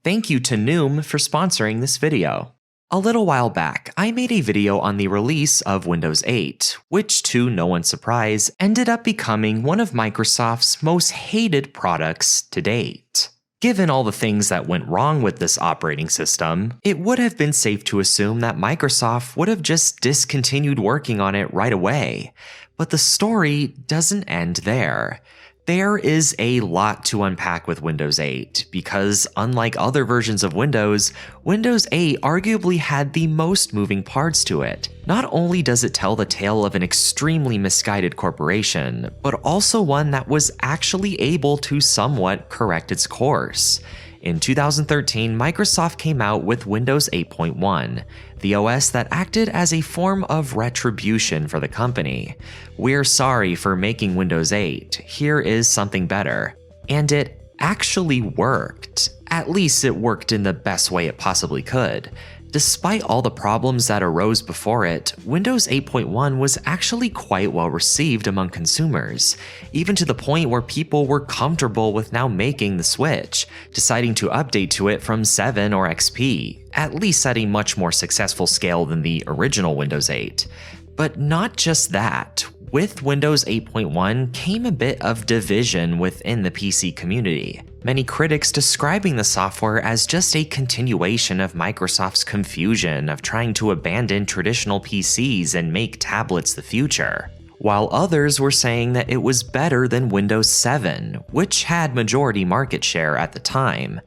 Thank you to Noom for sponsoring this video. A little while back, I made a video on the release of Windows 8, which to no one's surprise, ended up becoming one of Microsoft's most hated products to date. Given all the things that went wrong with this operating system, it would have been safe to assume that Microsoft would have just discontinued working on it right away. But the story doesn't end there. There is a lot to unpack with Windows 8, because unlike other versions of Windows, Windows 8 arguably had the most moving parts to it. Not only does it tell the tale of an extremely misguided corporation, but also one that was actually able to somewhat correct its course. In 2013, Microsoft came out with Windows 8.1, the OS that acted as a form of retribution for the company. We're sorry for making Windows 8, here is something better. And it actually worked. At least it worked in the best way it possibly could. Despite all the problems that arose before it, Windows 8.1 was actually quite well received among consumers, even to the point where people were comfortable with now making the switch, deciding to update to it from 7 or XP, at least at a much more successful scale than the original Windows 8. But not just that. With Windows 8.1 came a bit of division within the PC community. Many critics describing the software as just a continuation of Microsoft's confusion of trying to abandon traditional PCs and make tablets the future, while others were saying that it was better than Windows 7, which had majority market share at the time.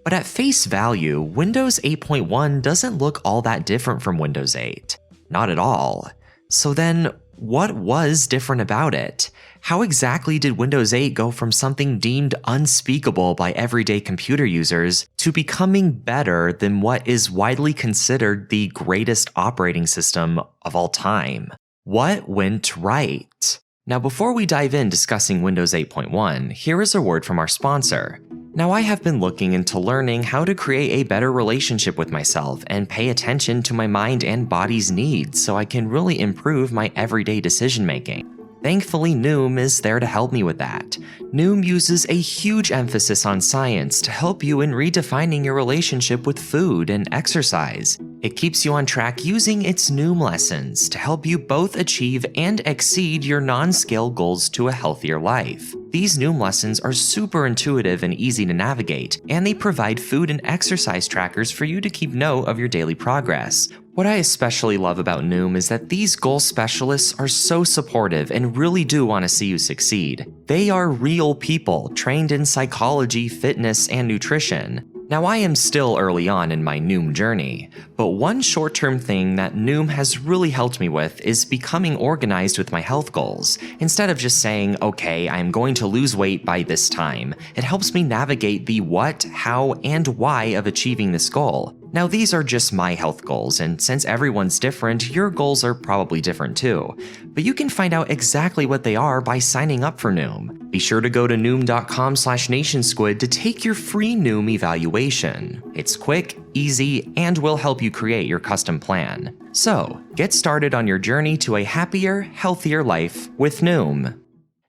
But at face value, Windows 8.1 doesn't look all that different from Windows 8. Not at all. So then, what was different about it? How exactly did Windows 8 go from something deemed unspeakable by everyday computer users to becoming better than what is widely considered the greatest operating system of all time? What went right? Now, before we dive in discussing Windows 8.1, here is a word from our sponsor. Now, I have been looking into learning how to create a better relationship with myself and pay attention to my mind and body's needs so I can really improve my everyday decision making. Thankfully, Noom is there to help me with that. Noom uses a huge emphasis on science to help you in redefining your relationship with food and exercise. It keeps you on track using its Noom lessons to help you both achieve and exceed your non-scale goals to a healthier life. These Noom lessons are super intuitive and easy to navigate, and they provide food and exercise trackers for you to keep note of your daily progress. What I especially love about Noom is that these goal specialists are so supportive and really do want to see you succeed. They are real people trained in psychology, fitness, and nutrition. Now, I am still early on in my Noom journey, but one short-term thing that Noom has really helped me with is becoming organized with my health goals. Instead of just saying, okay, I'm going to lose weight by this time, it helps me navigate the what, how, and why of achieving this goal. Now, these are just my health goals, and since everyone's different, your goals are probably different too. But you can find out exactly what they are by signing up for Noom. Be sure to go to noom.com/nationsquid to take your free Noom evaluation. It's quick, easy, and will help you create your custom plan. So, get started on your journey to a happier, healthier life with Noom.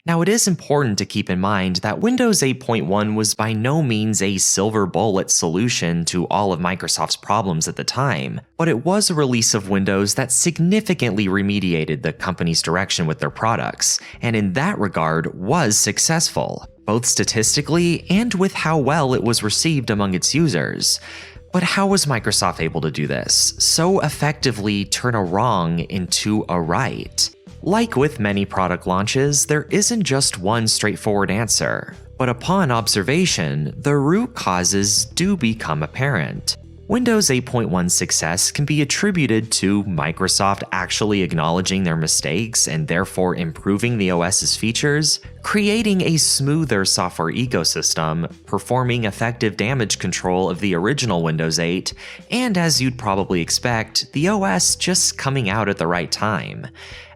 Now, it is important to keep in mind that Windows 8.1 was by no means a silver bullet solution to all of Microsoft's problems at the time, but it was a release of Windows that significantly remediated the company's direction with their products, and in that regard was successful, both statistically and with how well it was received among its users. But how was Microsoft able to do this, so effectively turn a wrong into a right? Like with many product launches, there isn't just one straightforward answer, but upon observation, the root causes do become apparent. Windows 8.1's success can be attributed to Microsoft actually acknowledging their mistakes and therefore improving the OS's features, creating a smoother software ecosystem, performing effective damage control of the original Windows 8, and as you'd probably expect, the OS just coming out at the right time.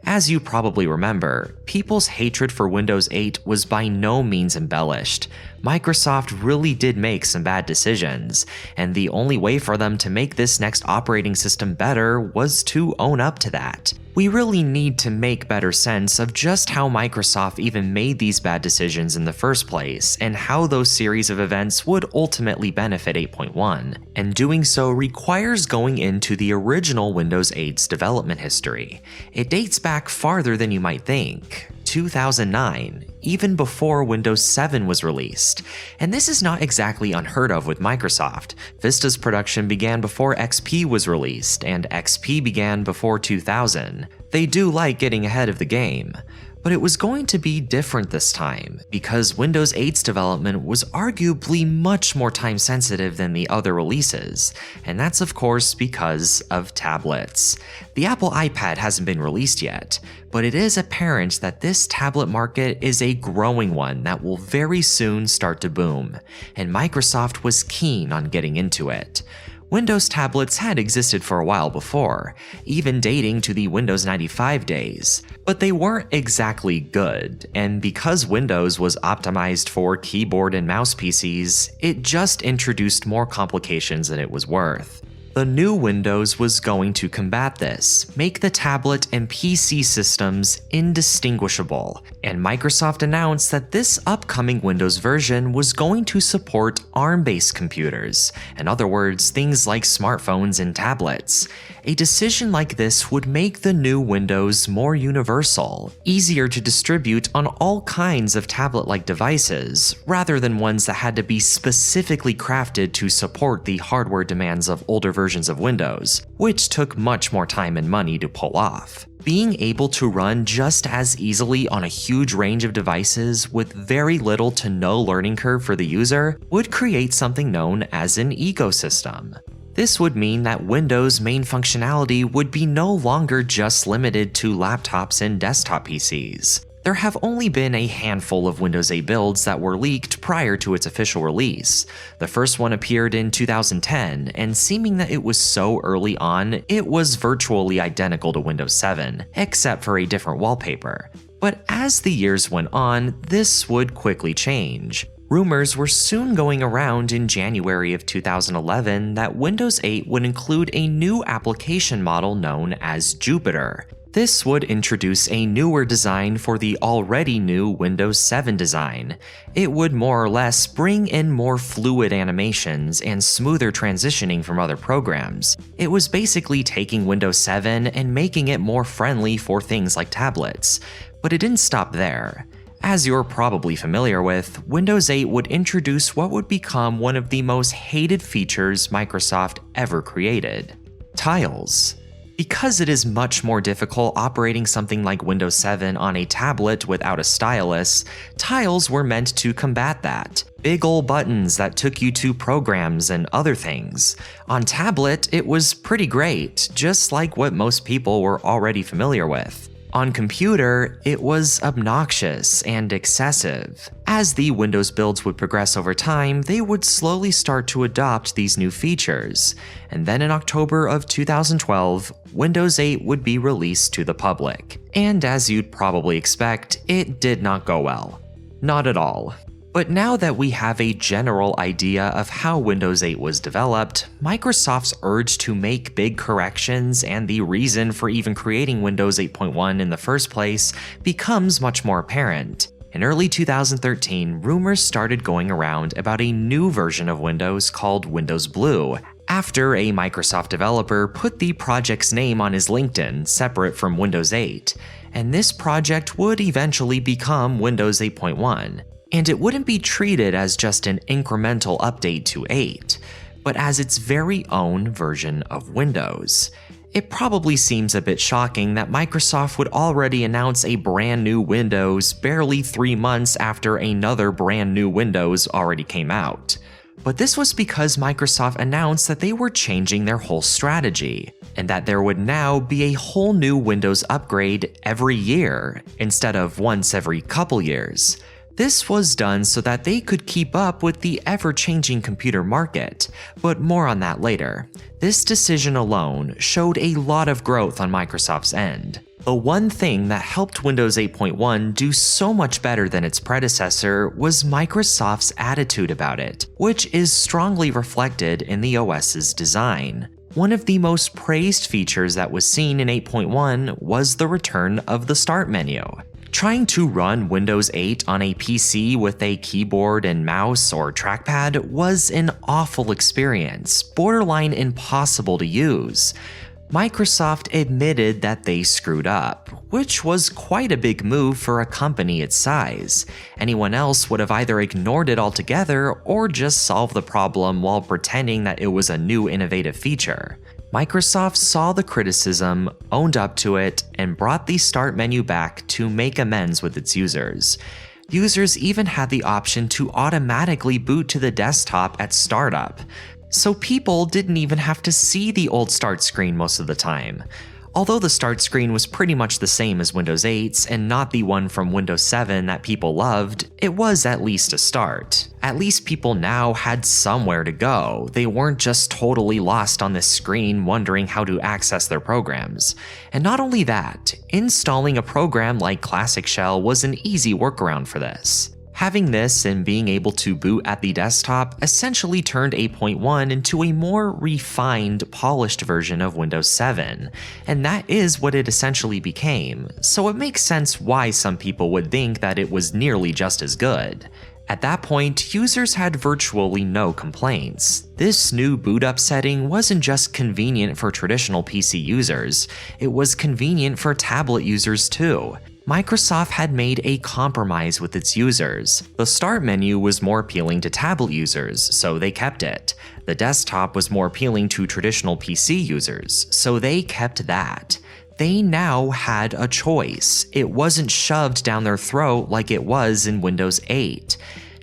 As you probably remember, people's hatred for Windows 8 was by no means embellished. Microsoft really did make some bad decisions, and the only way for them to make this next operating system better was to own up to that. We really need to make better sense of just how Microsoft even made made these bad decisions in the first place, and how those series of events would ultimately benefit 8.1, and doing so requires going into the original Windows 8's development history. It dates back farther than you might think. 2009, even before Windows 7 was released. And this is not exactly unheard of with Microsoft. Vista's production began before XP was released, and XP began before 2000. They do like getting ahead of the game. But it was going to be different this time, because Windows 8's development was arguably much more time sensitive than the other releases, and that's of course because of tablets. The Apple iPad hasn't been released yet, but it is apparent that this tablet market is a growing one that will very soon start to boom, and Microsoft was keen on getting into it. Windows tablets had existed for a while before, even dating to the Windows 95 days, but they weren't exactly good, and because Windows was optimized for keyboard and mouse PCs, it just introduced more complications than it was worth. The new Windows was going to combat this, make the tablet and PC systems indistinguishable, and Microsoft announced that this upcoming Windows version was going to support ARM-based computers, in other words, things like smartphones and tablets. A decision like this would make the new Windows more universal, easier to distribute on all kinds of tablet-like devices, rather than ones that had to be specifically crafted to support the hardware demands of older versions of Windows, which took much more time and money to pull off. Being able to run just as easily on a huge range of devices with very little to no learning curve for the user would create something known as an ecosystem. This would mean that Windows' main functionality would be no longer just limited to laptops and desktop PCs. There have only been a handful of Windows 8 builds that were leaked prior to its official release. The first one appeared in 2010, and seeming that it was so early on, it was virtually identical to Windows 7, except for a different wallpaper. But as the years went on, this would quickly change. Rumors were soon going around in January of 2011 that Windows 8 would include a new application model known as Jupyter. This would introduce a newer design for the already new Windows 7 design. It would more or less bring in more fluid animations and smoother transitioning from other programs. It was basically taking Windows 7 and making it more friendly for things like tablets. But it didn't stop there. As you're probably familiar with, Windows 8 would introduce what would become one of the most hated features Microsoft ever created: tiles. Because it is much more difficult operating something like Windows 7 on a tablet without a stylus, tiles were meant to combat that. Big ol' buttons that took you to programs and other things. On tablet, it was pretty great, just like what most people were already familiar with. On computer, it was obnoxious and excessive. As the Windows builds would progress over time, they would slowly start to adopt these new features. And then in October of 2012, Windows 8 would be released to the public. And as you'd probably expect, it did not go well. Not at all. But now that we have a general idea of how Windows 8 was developed, Microsoft's urge to make big corrections and the reason for even creating Windows 8.1 in the first place becomes much more apparent. In early 2013, rumors started going around about a new version of Windows called Windows Blue, after a Microsoft developer put the project's name on his LinkedIn separate from Windows 8, and this project would eventually become Windows 8.1. And it wouldn't be treated as just an incremental update to 8, but as its very own version of Windows. It probably seems a bit shocking that Microsoft would already announce a brand new Windows barely 3 months after another brand new Windows already came out. But this was because Microsoft announced that they were changing their whole strategy, and that there would now be a whole new Windows upgrade every year, instead of once every couple years. This was done so that they could keep up with the ever-changing computer market, but more on that later. This decision alone showed a lot of growth on Microsoft's end. The one thing that helped Windows 8.1 do so much better than its predecessor was Microsoft's attitude about it, which is strongly reflected in the OS's design. One of the most praised features that was seen in 8.1 was the return of the Start menu. Trying to run Windows 8 on a PC with a keyboard and mouse or trackpad was an awful experience, borderline impossible to use. Microsoft admitted that they screwed up, which was quite a big move for a company its size. Anyone else would have either ignored it altogether or just solved the problem while pretending that it was a new innovative feature. Microsoft saw the criticism, owned up to it, and brought the Start menu back to make amends with its users. Users even had the option to automatically boot to the desktop at startup, so people didn't even have to see the old Start screen most of the time. Although the Start screen was pretty much the same as Windows 8's and not the one from Windows 7 that people loved, it was at least a start. At least people now had somewhere to go. They weren't just totally lost on this screen wondering how to access their programs. And not only that, installing a program like Classic Shell was an easy workaround for this. Having this and being able to boot at the desktop essentially turned 8.1 into a more refined, polished version of Windows 7, and that is what it essentially became, so it makes sense why some people would think that it was nearly just as good. At that point, users had virtually no complaints. This new boot up setting wasn't just convenient for traditional PC users, it was convenient for tablet users too. Microsoft had made a compromise with its users. The Start menu was more appealing to tablet users, so they kept it. The desktop was more appealing to traditional PC users, so they kept that. They now had a choice. It wasn't shoved down their throat like it was in Windows 8.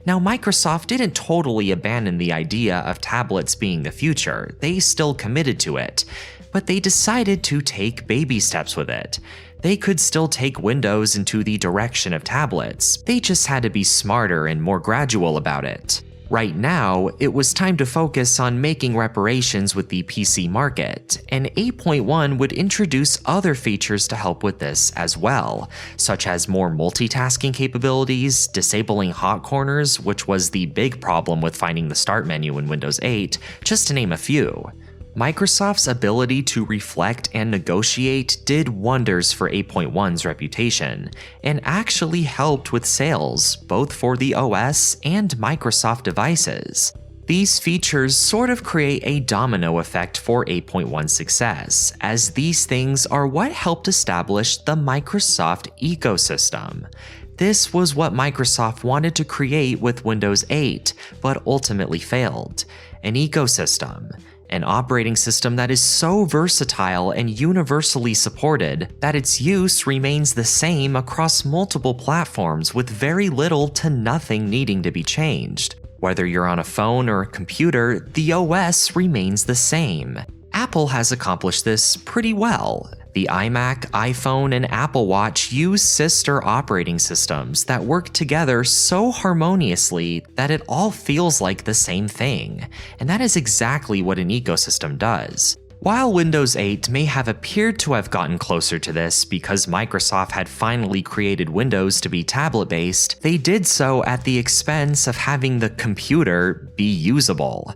Now, Microsoft didn't totally abandon the idea of tablets being the future. They still committed to it, but they decided to take baby steps with it. They could still take Windows into the direction of tablets, they just had to be smarter and more gradual about it. Right now, it was time to focus on making reparations with the PC market, and 8.1 would introduce other features to help with this as well, such as more multitasking capabilities, disabling hot corners, which was the big problem with finding the Start menu in Windows 8, just to name a few. Microsoft's ability to reflect and negotiate did wonders for 8.1's reputation, and actually helped with sales, both for the OS and Microsoft devices. These features sort of create a domino effect for 8.1's success, as these things are what helped establish the Microsoft ecosystem. This was what Microsoft wanted to create with Windows 8, but ultimately failed. An ecosystem. An operating system that is so versatile and universally supported that its use remains the same across multiple platforms with very little to nothing needing to be changed. Whether you're on a phone or a computer, the OS remains the same. Apple has accomplished this pretty well. The iMac, iPhone, and Apple Watch use sister operating systems that work together so harmoniously that it all feels like the same thing, and that is exactly what an ecosystem does. While Windows 8 may have appeared to have gotten closer to this because Microsoft had finally created Windows to be tablet-based, they did so at the expense of having the computer be usable.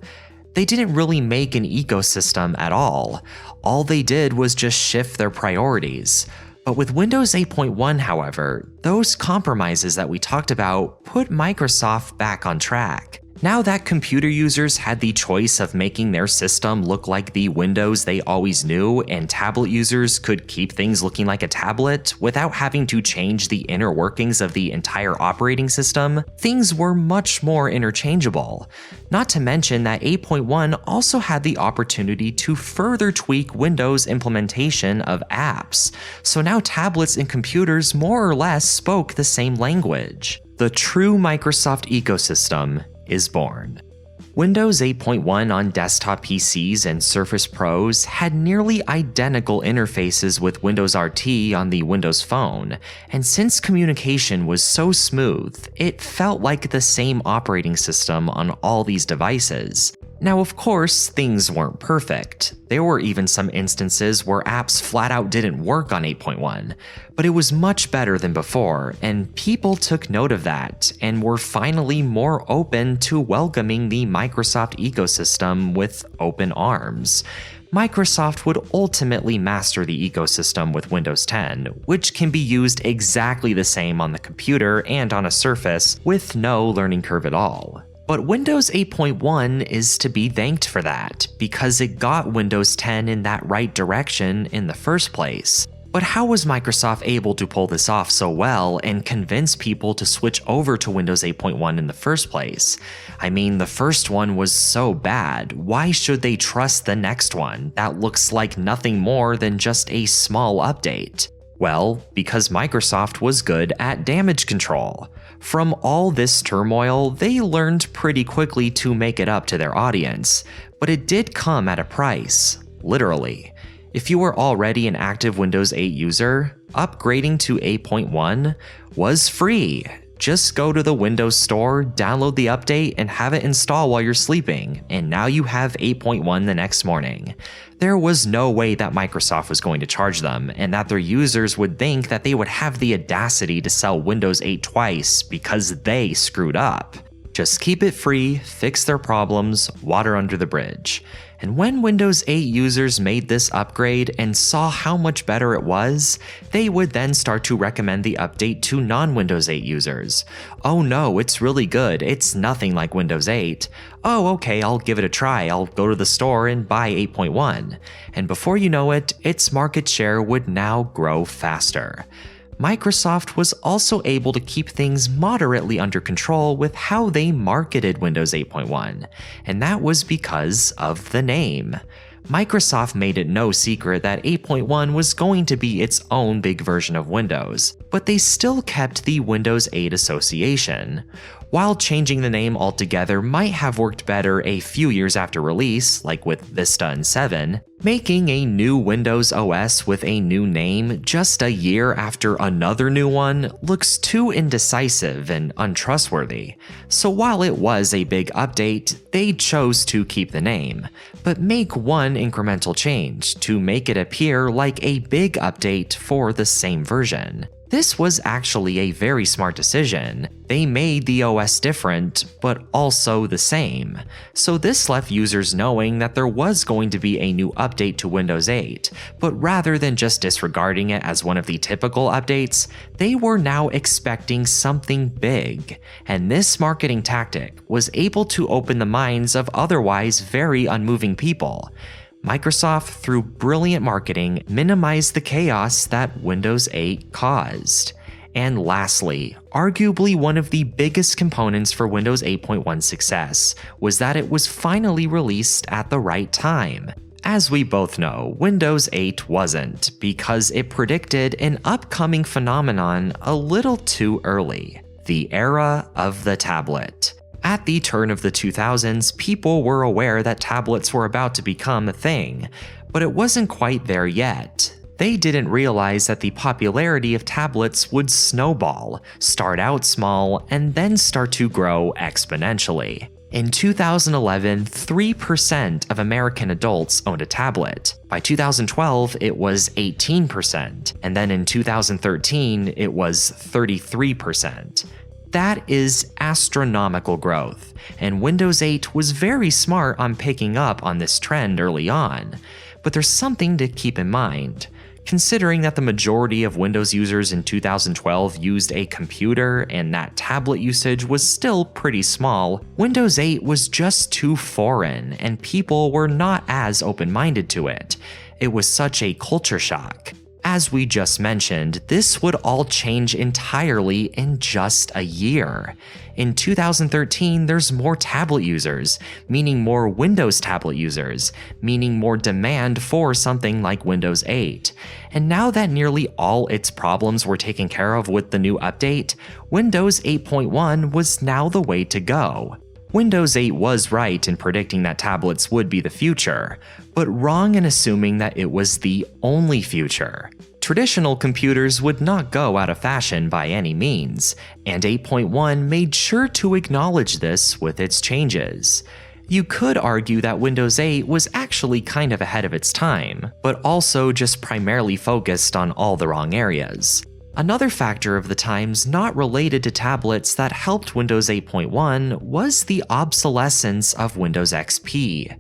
They didn't really make an ecosystem at all. All they did was just shift their priorities. But with Windows 8.1, however, those compromises that we talked about put Microsoft back on track. Now that computer users had the choice of making their system look like the Windows they always knew, and tablet users could keep things looking like a tablet without having to change the inner workings of the entire operating system, things were much more interchangeable. Not to mention that 8.1 also had the opportunity to further tweak Windows implementation of apps, so now tablets and computers more or less spoke the same language. The true Microsoft ecosystem is born. Windows 8.1 on desktop PCs and Surface Pros had nearly identical interfaces with Windows RT on the Windows Phone, and since communication was so smooth, it felt like the same operating system on all these devices. Now, of course, things weren't perfect. There were even some instances where apps flat out didn't work on 8.1, but it was much better than before, and people took note of that and were finally more open to welcoming the Microsoft ecosystem with open arms. Microsoft would ultimately master the ecosystem with Windows 10, which can be used exactly the same on the computer and on a Surface with no learning curve at all. But Windows 8.1 is to be thanked for that, because it got Windows 10 in that right direction in the first place. But how was Microsoft able to pull this off so well and convince people to switch over to Windows 8.1 in the first place? I mean, the first one was so bad, why should they trust the next one that looks like nothing more than just a small update? Well, because Microsoft was good at damage control. From all this turmoil, they learned pretty quickly to make it up to their audience, but it did come at a price, literally. If you were already an active Windows 8 user, upgrading to 8.1 was free. Just go to the Windows Store, download the update, and have it install while you're sleeping, and now you have 8.1 the next morning. There was no way that Microsoft was going to charge them, and that their users would think that they would have the audacity to sell Windows 8 twice because they screwed up. Just keep it free, fix their problems, water under the bridge. And when Windows 8 users made this upgrade and saw how much better it was, they would then start to recommend the update to non-Windows 8 users. Oh no, it's really good, it's nothing like Windows 8. Oh okay, I'll give it a try, I'll go to the store and buy 8.1. And before you know it, its market share would now grow faster. Microsoft was also able to keep things moderately under control with how they marketed Windows 8.1, and that was because of the name. Microsoft made it no secret that 8.1 was going to be its own big version of Windows, but they still kept the Windows 8 association. While changing the name altogether might have worked better a few years after release, like with Vista and 7, making a new Windows OS with a new name just a year after another new one looks too indecisive and untrustworthy. So while it was a big update, they chose to keep the name, but make one incremental change to make it appear like a big update for the same version. This was actually a very smart decision. They made the OS different, but also the same. So this left users knowing that there was going to be a new update to Windows 8, but rather than just disregarding it as one of the typical updates, they were now expecting something big. And this marketing tactic was able to open the minds of otherwise very unmoving people. Microsoft, through brilliant marketing, minimized the chaos that Windows 8 caused. And lastly, arguably one of the biggest components for Windows 8.1's success was that it was finally released at the right time. As we both know, Windows 8 wasn't, because it predicted an upcoming phenomenon a little too early: the era of the tablet. At the turn of the 2000s, people were aware that tablets were about to become a thing, but it wasn't quite there yet. They didn't realize that the popularity of tablets would snowball, start out small, and then start to grow exponentially. In 2011, 3% of American adults owned a tablet. By 2012, it was 18%, and then in 2013, it was 33%. That is astronomical growth, and Windows 8 was very smart on picking up on this trend early on. But there's something to keep in mind. Considering that the majority of Windows users in 2012 used a computer and that tablet usage was still pretty small, Windows 8 was just too foreign and people were not as open-minded to it. It was such a culture shock. As we just mentioned, this would all change entirely in just a year. In 2013, there's more tablet users, meaning more Windows tablet users, meaning more demand for something like Windows 8. And now that nearly all its problems were taken care of with the new update, Windows 8.1 was now the way to go. Windows 8 was right in predicting that tablets would be the future, but wrong in assuming that it was the only future. Traditional computers would not go out of fashion by any means, and 8.1 made sure to acknowledge this with its changes. You could argue that Windows 8 was actually kind of ahead of its time, but also just primarily focused on all the wrong areas. Another factor of the times not related to tablets that helped Windows 8.1 was the obsolescence of Windows XP.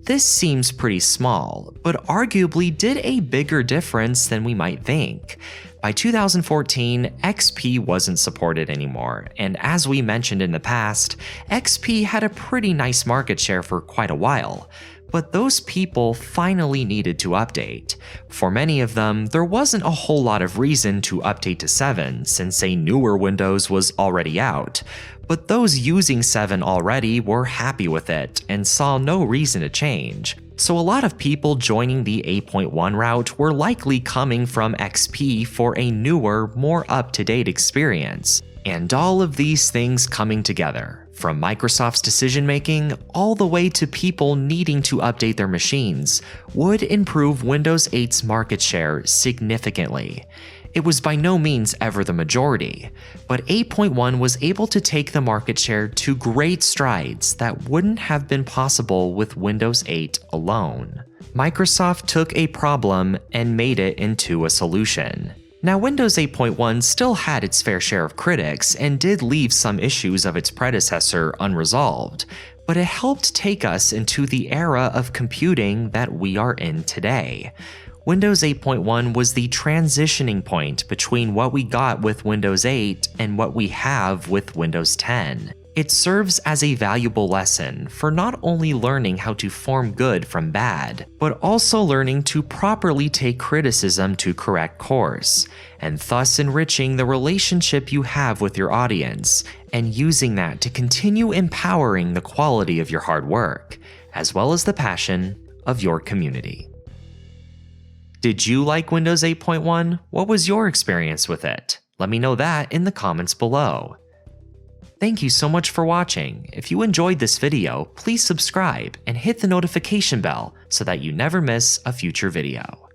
This seems pretty small, but arguably did a bigger difference than we might think. By 2014, XP wasn't supported anymore, and as we mentioned in the past, XP had a pretty nice market share for quite a while. But those people finally needed to update. For many of them, there wasn't a whole lot of reason to update to 7 since a newer Windows was already out. But those using 7 already were happy with it and saw no reason to change. So a lot of people joining the 8.1 route were likely coming from XP for a newer, more up-to-date experience. And all of these things coming together, from Microsoft's decision-making all the way to people needing to update their machines, would improve Windows 8's market share significantly. It was by no means ever the majority, but 8.1 was able to take the market share to great strides that wouldn't have been possible with Windows 8 alone. Microsoft took a problem and made it into a solution. Now, Windows 8.1 still had its fair share of critics and did leave some issues of its predecessor unresolved, but it helped take us into the era of computing that we are in today. Windows 8.1 was the transitioning point between what we got with Windows 8 and what we have with Windows 10. It serves as a valuable lesson for not only learning how to form good from bad, but also learning to properly take criticism to correct course, and thus enriching the relationship you have with your audience, and using that to continue empowering the quality of your hard work, as well as the passion of your community. Did you like Windows 8.1? What was your experience with it? Let me know that in the comments below. Thank you so much for watching. If you enjoyed this video, please subscribe and hit the notification bell so that you never miss a future video.